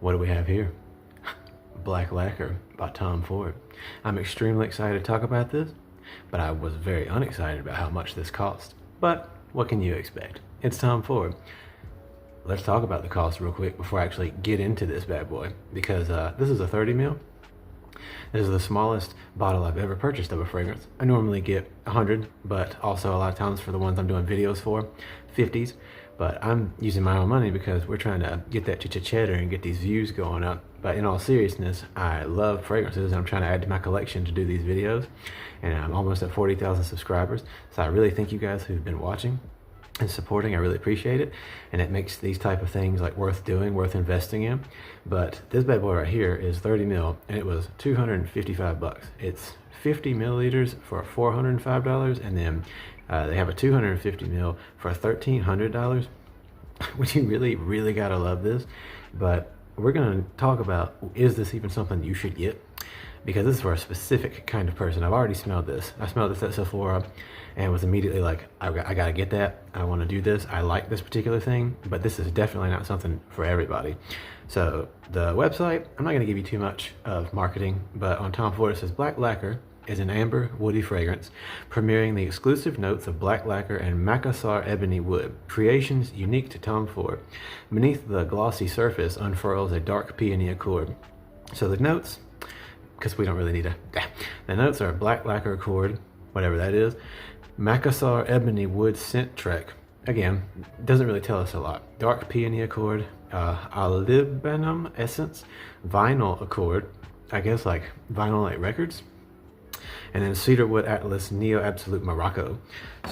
What do we have here? Black Lacquer by Tom Ford. I'm extremely excited to talk about this, but I was very unexcited about how much this cost. But what can you expect? It's Tom Ford. Let's talk about the cost real quick before I actually get into this bad boy, because this is a 30 ml. This is the smallest bottle I've ever purchased of a fragrance. I normally get 100, but also a lot of times for the ones I'm doing videos for, 50s. But I'm using my own money because we're trying to get that cheddar and get these views going up. But in all seriousness, I love fragrances and I'm trying to add to my collection to do these videos. And I'm almost at 40,000 subscribers. So I really thank you guys who've been watching and supporting. I really appreciate it. And it makes these type of things like worth doing, worth investing in. But this bad boy right here is 30 mil and it was 255 bucks. It's 50 milliliters for $405, and then they have a 250 mil for $1,300, which you really gotta love this. But we're gonna talk about, is this even something you should get? Because this is for a specific kind of person. I've already smelled this. I smelled this at Sephora and was immediately like, I gotta get that. I wanna do this. I like this particular thing, but this is definitely not something for everybody. So the website, I'm not gonna give you too much of marketing, but on Tom Ford it says Black Lacquer is an amber woody fragrance, premiering the exclusive notes of black lacquer and Macassar ebony wood, creations unique to Tom Ford. Beneath the glossy surface unfurls a dark peony accord. So the notes, because we don't really need the notes are black lacquer accord, whatever that is, Macassar ebony wood scent trek. Again, doesn't really tell us a lot. Dark peony accord, olibanum essence, vinyl accord, I guess like vinyl like records, and then cedarwood atlas neo absolute Morocco.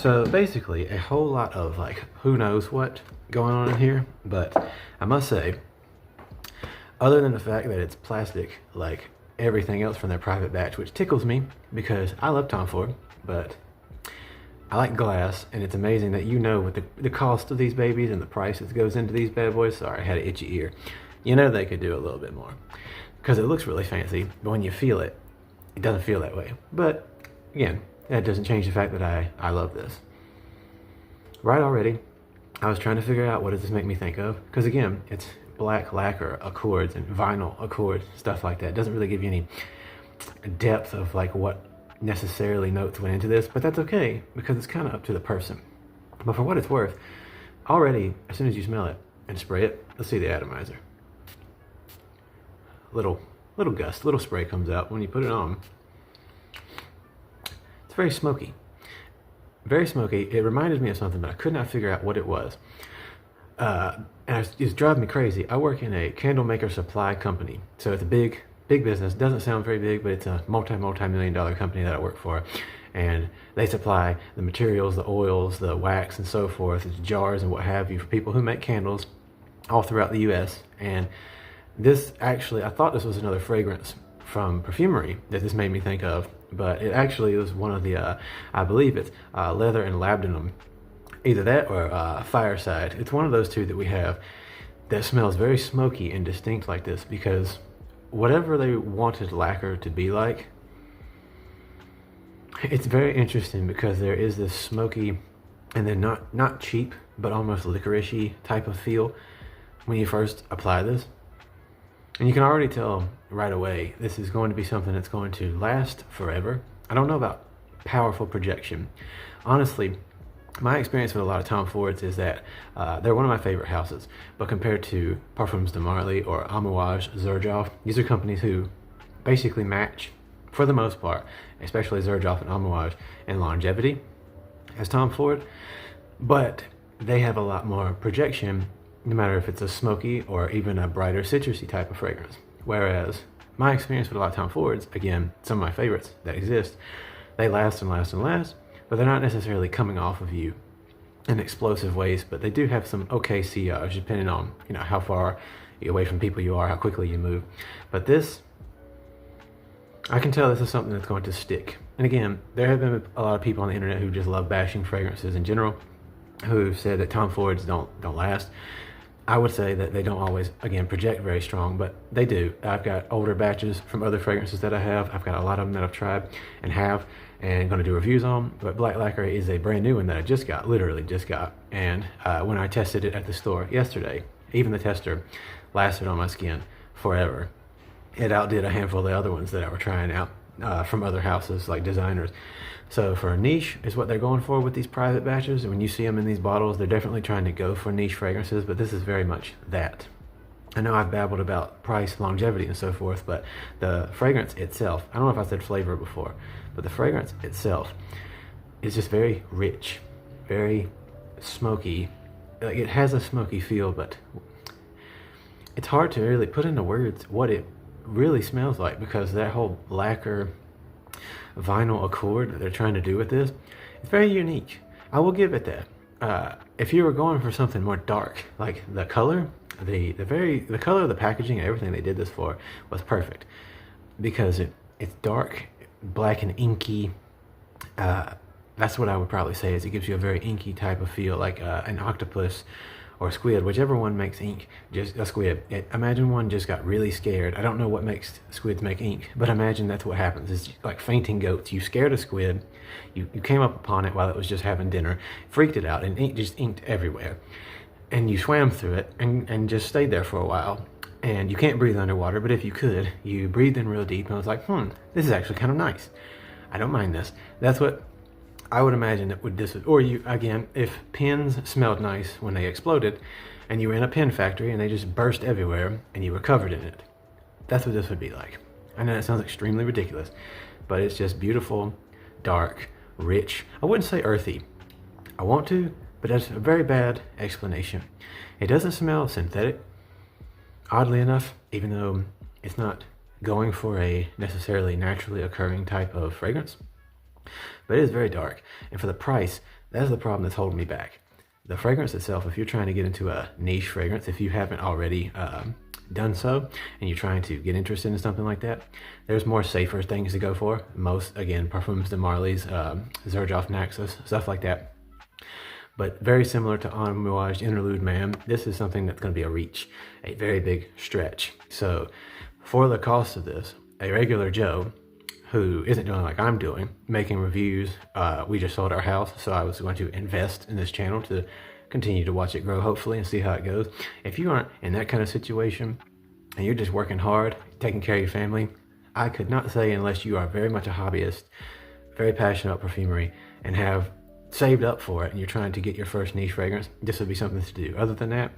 So basically a whole lot of like who knows what going on in here. But I must say, other than the fact that it's plastic like everything else from their private batch, which tickles me because I love Tom Ford, but I like glass, and it's amazing that you know what the cost of these babies and the price that goes into these bad boys. Sorry, I had an itchy ear. You know they could do a little bit more because it looks really fancy, but when you feel it, it doesn't feel that way. But again, that doesn't change the fact that I love this. Right already, I was trying to figure out what does this make me think of, because again, it's black lacquer accords and vinyl accords, stuff like that. It doesn't really give you any depth of like what necessarily notes went into this, but that's okay because it's kind of up to the person. But for what it's worth, already as soon as you smell it and spray it, let's see the atomizer. Little gust, little spray comes out when you put it on. It's very smoky. Very smoky. It reminded me of something, but I could not figure out what it was. And it's driving me crazy. I work in a candle maker supply company. So it's a big business. Doesn't sound very big, but it's a multi-million dollar company that I work for. And they supply the materials, the oils, the wax, and so forth, it's jars and what have you, for people who make candles all throughout the US. And this actually, I thought this was another fragrance from perfumery that this made me think of, but it actually was one of the, I believe it's leather and labdanum. Either that or fireside. It's one of those two that we have that smells very smoky and distinct like this, because whatever they wanted lacquer to be like, it's very interesting because there is this smoky and then not cheap, but almost licorice-y type of feel when you first apply this. And you can already tell right away, this is going to be something that's going to last forever. I don't know about powerful projection. Honestly, my experience with a lot of Tom Fords is that they're one of my favorite houses, but compared to Parfums de Marly or Amouage, Xerjoff, these are companies who basically match, for the most part, especially Xerjoff and Amouage, in longevity as Tom Ford, but they have a lot more projection, no matter if it's a smoky or even a brighter citrusy type of fragrance. Whereas my experience with a lot of Tom Fords, again, some of my favorites that exist, they last and last and last, but they're not necessarily coming off of you in explosive ways, but they do have some okay sillage, depending on, you know, how far away from people you are, how quickly you move. But this, I can tell this is something that's going to stick. And again, there have been a lot of people on the internet who just love bashing fragrances in general, who've said that Tom Fords don't last. I would say that they don't always, again, project very strong, but they do. I've got older batches from other fragrances that I have. I've got a lot of them that I've tried and going to do reviews on, but Black Lacquer is a brand new one that I just got, literally just got. And when I tested it at the store yesterday, even the tester lasted on my skin forever. It outdid a handful of the other ones that I were trying out from other houses, like designers. So for a niche is what they're going for with these private batches. When you see them in these bottles, they're definitely trying to go for niche fragrances, but this is very much that. I know I've babbled about price, longevity, and so forth, but the fragrance itself, I don't know if I said flavor before, but the fragrance itself is just very rich, very smoky. Like, it has a smoky feel, but it's hard to really put into words what it really smells like, because that whole lacquer vinyl accord that they're trying to do with this, it's very unique. I will give it that. If you were going for something more dark, like the color, the color of the packaging and everything they did this for was perfect, because it's dark, black and inky. That's what I would probably say, is it gives you a very inky type of feel, like an octopus or squid, whichever one makes ink. Just a squid. Imagine one just got really scared. I don't know what makes squids make ink, but imagine that's what happens. It's like fainting goats. You scared a squid, you came up upon it while it was just having dinner, freaked it out, and ink just inked everywhere. And you swam through it and just stayed there for a while. And you can't breathe underwater, but if you could, you breathed in real deep and was like, this is actually kind of nice. I don't mind this. That's what I would imagine that this would, or you, again, if pins smelled nice when they exploded and you were in a pin factory and they just burst everywhere and you were covered in it, that's what this would be like. I know that sounds extremely ridiculous, but it's just beautiful, dark, rich. I wouldn't say earthy. I want to, but that's a very bad explanation. It doesn't smell synthetic, oddly enough, even though it's not going for a necessarily naturally occurring type of fragrance. But it is very dark, and for the price, that's the problem that's holding me back. The fragrance itself, if you're trying to get into a niche fragrance, if you haven't already done so, and you're trying to get interested in something like that, there's more safer things to go for. Most, again, Parfums de Marly's, Xerjoff Naxos, stuff like that. But very similar to Amouage Interlude Man, this is something that's going to be a reach, a very big stretch. So for the cost of this, a regular Joe who isn't doing like I'm doing, making reviews. We just sold our house, so I was going to invest in this channel to continue to watch it grow, hopefully, and see how it goes. If you aren't in that kind of situation and you're just working hard, taking care of your family, I could not say, unless you are very much a hobbyist, very passionate about perfumery, and have saved up for it, and you're trying to get your first niche fragrance, this would be something to do. Other than that,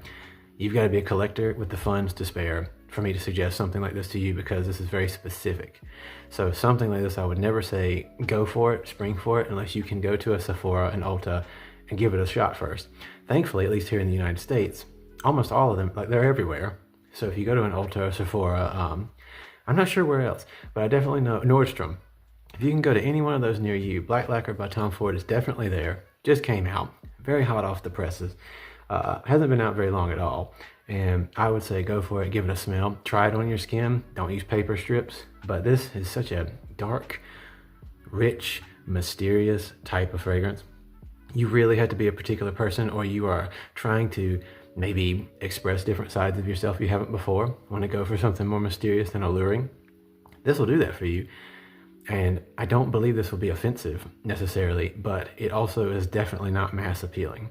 you've got to be a collector with the funds to spare for me to suggest something like this to you, because this is very specific. So something like this, I would never say go for it, spring for it, unless you can go to a Sephora, an Ulta, and give it a shot first. Thankfully, at least here in the United States, almost all of them, like, they're everywhere. So if you go to an Ulta or Sephora, I'm not sure where else, but I definitely know Nordstrom. If you can go to any one of those near you, Black Lacquer by Tom Ford is definitely there. Just came out, very hot off the presses. Hasn't been out very long at all. And I would say go for it, give it a smell, try it on your skin. Don't use paper strips, but this is such a dark, rich, mysterious type of fragrance. You really have to be a particular person, or you are trying to maybe express different sides of yourself you haven't before. Want to go for something more mysterious and alluring? This will do that for you. And I don't believe this will be offensive necessarily, but it also is definitely not mass appealing.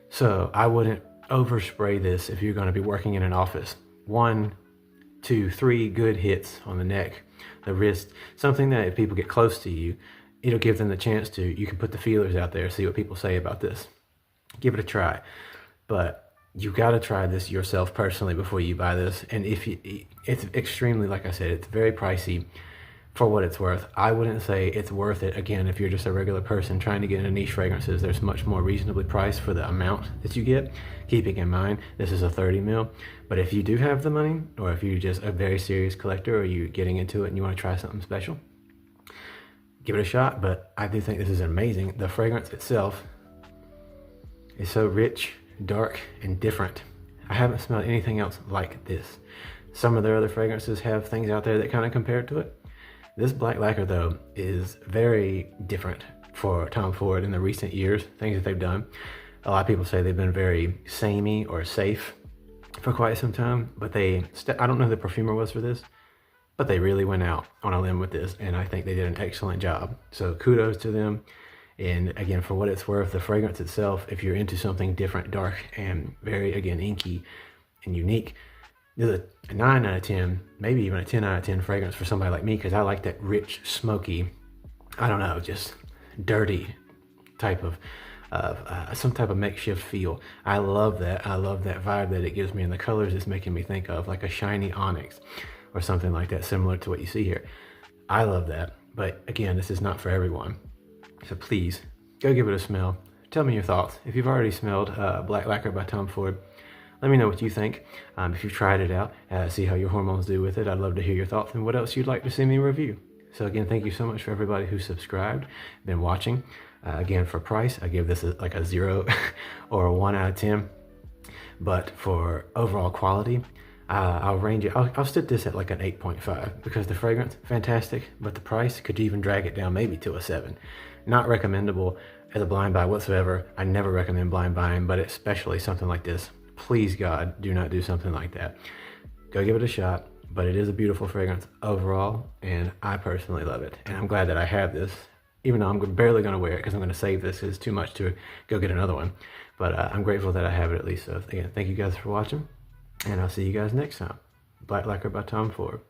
So I wouldn't overspray this if you're going to be working in an office. 1, 2, 3 good hits on the neck, the wrist, something that if people get close to you, it'll give them the chance to, you can put the feelers out there, see what people say about this. Give it a try. But you got to try this yourself personally before you buy this. And if you, it's extremely, like I said, it's very pricey for what it's worth. I wouldn't say it's worth it. Again, if you're just a regular person trying to get into niche fragrances, there's much more reasonably priced for the amount that you get. Keeping in mind, this is a 30 mil. But if you do have the money, or if you're just a very serious collector, or you're getting into it and you want to try something special, give it a shot. But I do think this is amazing. The fragrance itself is so rich, dark, and different. I haven't smelled anything else like this. Some of their other fragrances have things out there that kind of compare to it. This Black Lacquer, though, is very different for Tom Ford in the recent years, things that they've done. A lot of people say they've been very samey or safe for quite some time, but I don't know who the perfumer was for this, but they really went out on a limb with this, and I think they did an excellent job. So kudos to them. And again, for what it's worth, the fragrance itself, if you're into something different, dark, and very, again, inky and unique, This is a 9 out of 10, maybe even a 10 out of 10 fragrance for somebody like me, because I like that rich, smoky, I don't know, just dirty type of some type of makeshift feel. I love that. I love that vibe that it gives me, and the colors it's making me think of, like a shiny onyx or something like that, similar to what you see here. I love that. But again, this is not for everyone. So please go give it a smell. Tell me your thoughts. If you've already smelled Black Lacquer by Tom Ford, let me know what you think. If you've tried it out, see how your hormones do with it. I'd love to hear your thoughts and what else you'd like to see me review. So again, thank you so much for everybody who subscribed, been watching. Again, for price, I give this like a 0 or a 1 out of 10. But for overall quality, I'll range it. I'll stick this at like an 8.5 because the fragrance, fantastic, but the price could even drag it down maybe to a 7. Not recommendable as a blind buy whatsoever. I never recommend blind buying, but especially something like this. Please, God, do not do something like that. Go give it a shot, but it is a beautiful fragrance overall, and I personally love it. And I'm glad that I have this, even though I'm barely going to wear it because I'm going to save this because it's too much to go get another one. But I'm grateful that I have it at least. So again, thank you guys for watching, and I'll see you guys next time. Black Lacquer by Tom Ford.